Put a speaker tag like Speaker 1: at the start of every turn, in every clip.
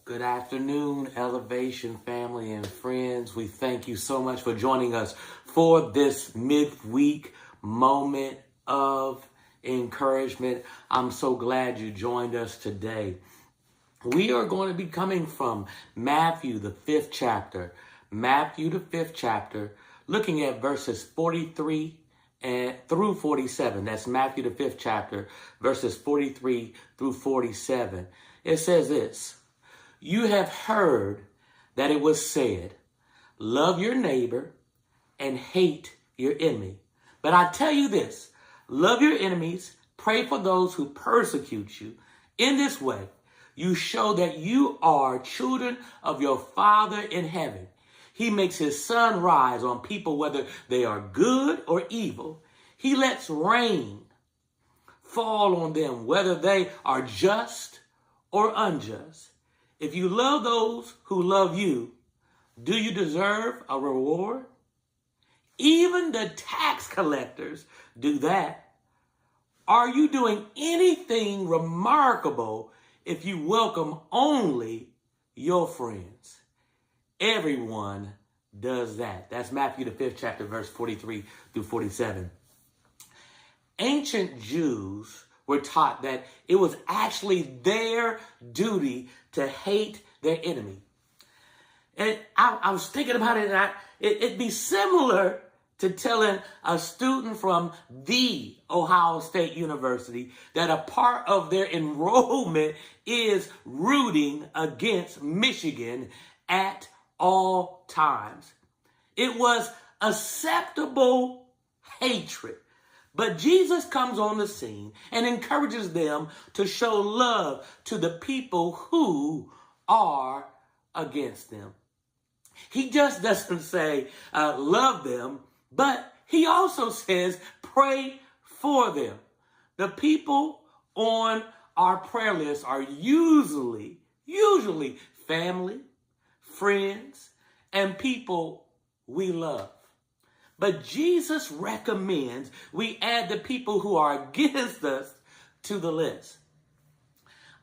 Speaker 1: Good afternoon, Elevation family and friends. We thank you so much for joining us for this midweek moment of encouragement. I'm so glad you joined us today. We are going to be coming from Matthew, the fifth chapter, looking at verses 43 and through 47. That's Matthew, the fifth chapter, verses 43 through 47. It says this. You have heard that it was said, love your neighbor and hate your enemy. But I tell you this, love your enemies, pray for those who persecute you. In this way, you show that you are children of your Father in heaven. He makes his sun rise on people whether they are good or evil. He lets rain fall on them whether they are just or unjust. If you love those who love you, do you deserve a reward? Even the tax collectors do that. Are you doing anything remarkable if you welcome only your friends? Everyone does that. That's Matthew, the fifth chapter, verse 43 through 47. Ancient Jews were taught that it was actually their duty to hate their enemy. And I was thinking about it, and it'd be similar to telling a student from the Ohio State University that a part of their enrollment is rooting against Michigan at all times. It was acceptable hatred. But Jesus comes on the scene and encourages them to show love to the people who are against them. He just doesn't say love them, but he also says pray for them. The people on our prayer list are usually family, friends, and people we love. But Jesus recommends we add the people who are against us to the list.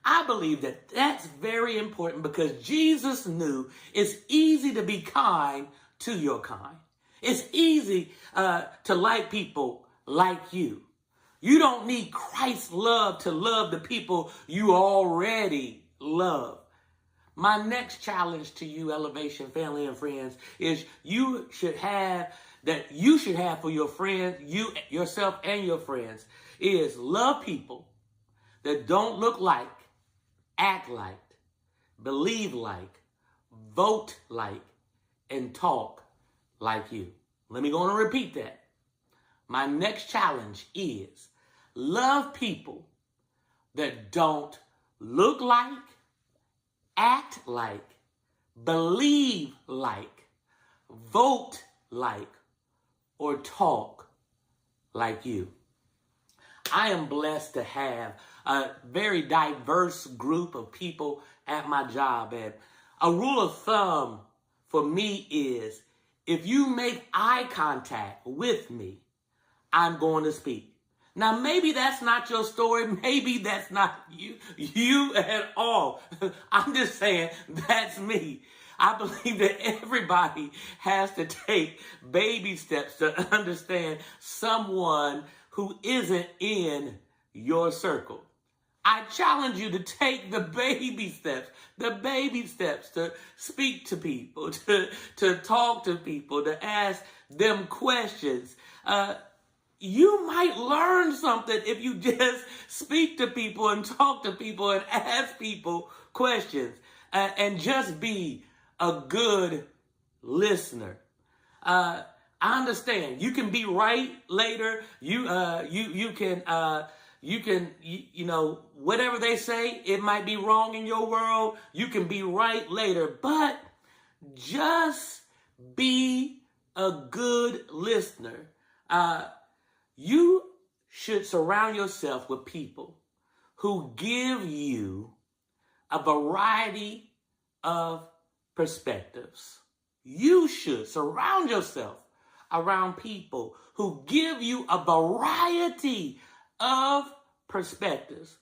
Speaker 1: I believe that that's very important because Jesus knew it's easy to be kind to your kind. It's easy to like people like you. You don't need Christ's love to love the people you already love. My next challenge to you, Elevation family and friends, is you should have for your friends, yourself and your friends, is love people that don't look like, act like, believe like, vote like, and talk like you. Let me go on and repeat that. My next challenge is love people that don't look like, act like, believe like, vote like, or talk like you. I am blessed to have a very diverse group of people at my job. And a rule of thumb for me is if you make eye contact with me, I'm going to speak. Now, maybe that's not your story. Maybe that's not you at all. I'm just saying that's me. I believe that everybody has to take baby steps to understand someone who isn't in your circle. I challenge you to take the baby steps to speak to people, to talk to people, to ask them questions. You might learn something if you just speak to people and talk to people and ask people questions and just be a good listener. I understand you can be right later. You can whatever they say, it might be wrong in your world. You can be right later, but just be a good listener. You should surround yourself with people who give you a variety of perspectives. You should surround yourself around people who give you a variety of perspectives.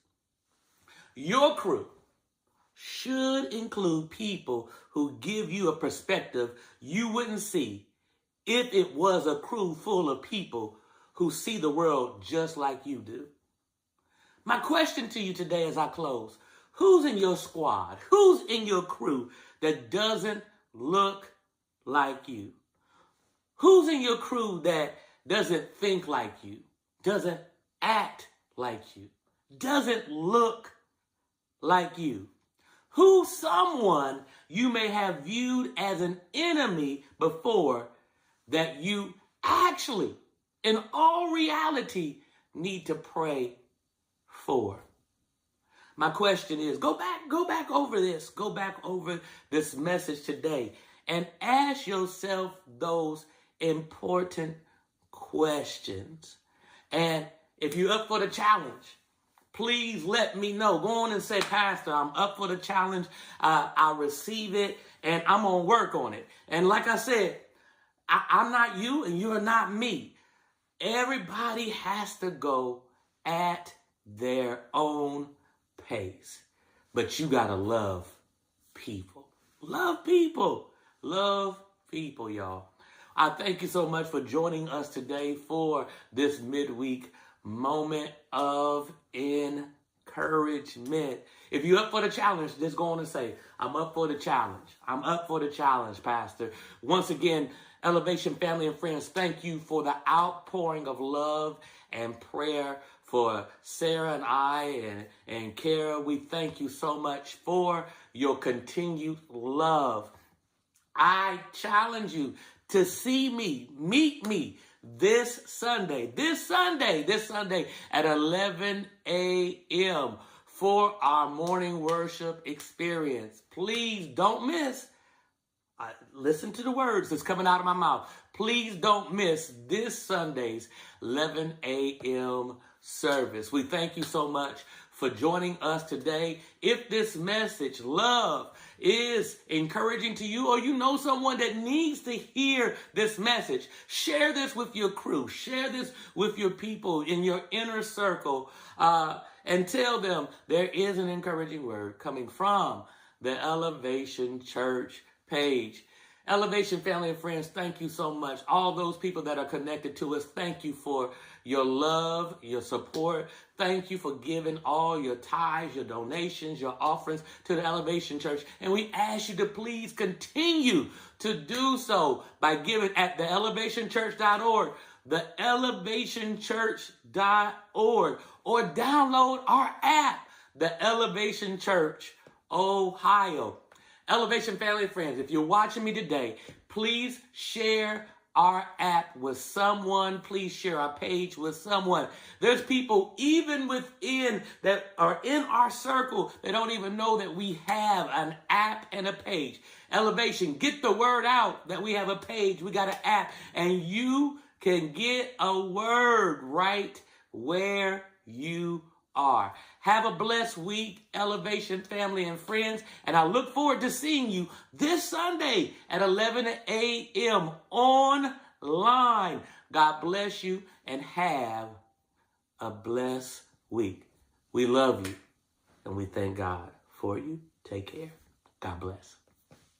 Speaker 1: Your crew should include people who give you a perspective you wouldn't see if it was a crew full of people who see the world just like you do. My question to you today as I close, who's in your squad? Who's in your crew that doesn't look like you? Who's in your crew that doesn't think like you, doesn't act like you, doesn't look like you? Who's someone you may have viewed as an enemy before that you actually, in all reality, need to pray for? My question is, go back over this message today and ask yourself those important questions. And if you're up for the challenge, please let me know. Go on and say, Pastor, I'm up for the challenge. I'll receive it and I'm going to work on it. And like I said, I'm not you and you're not me. Everybody has to go at their own pace. But you got to love people. Love people. Love people, y'all. I thank you so much for joining us today for this midweek moment of encouragement. If you're up for the challenge, just go on and say, I'm up for the challenge. I'm up for the challenge, Pastor. Once again, Elevation family and friends, thank you for the outpouring of love and prayer for Sarah and I and Kara. We thank you so much for your continued love. I challenge you to meet me this Sunday at 11 a.m. for our morning worship experience. Please don't miss. Listen to the words that's coming out of my mouth. Please don't miss this Sunday's 11 a.m. service. We thank you so much for joining us today. If this message, love, is encouraging to you, or you know someone that needs to hear this message, share this with your crew. Share this with your people in your inner circle, and tell them there is an encouraging word coming from the Elevation Church page. Elevation family and friends, thank you so much. All those people that are connected to us, thank you for your love, your support. Thank you for giving all your tithes, your donations, your offerings to the Elevation Church. And we ask you to please continue to do so by giving at theelevationchurch.org, theelevationchurch.org, or download our app, the Elevation Church Ohio. Elevation family and friends, if you're watching me today, please share our app with someone. Please share our page with someone. There's people even within that are in our circle that don't even know that we have an app and a page. Elevation, get the word out that we have a page, we got an app, and you can get a word right where you are. Have a blessed week, Elevation family and friends, and I look forward to seeing you this Sunday at 11 a.m. online. God bless you and have a blessed week. We love you and we thank God for you. Take care. God bless.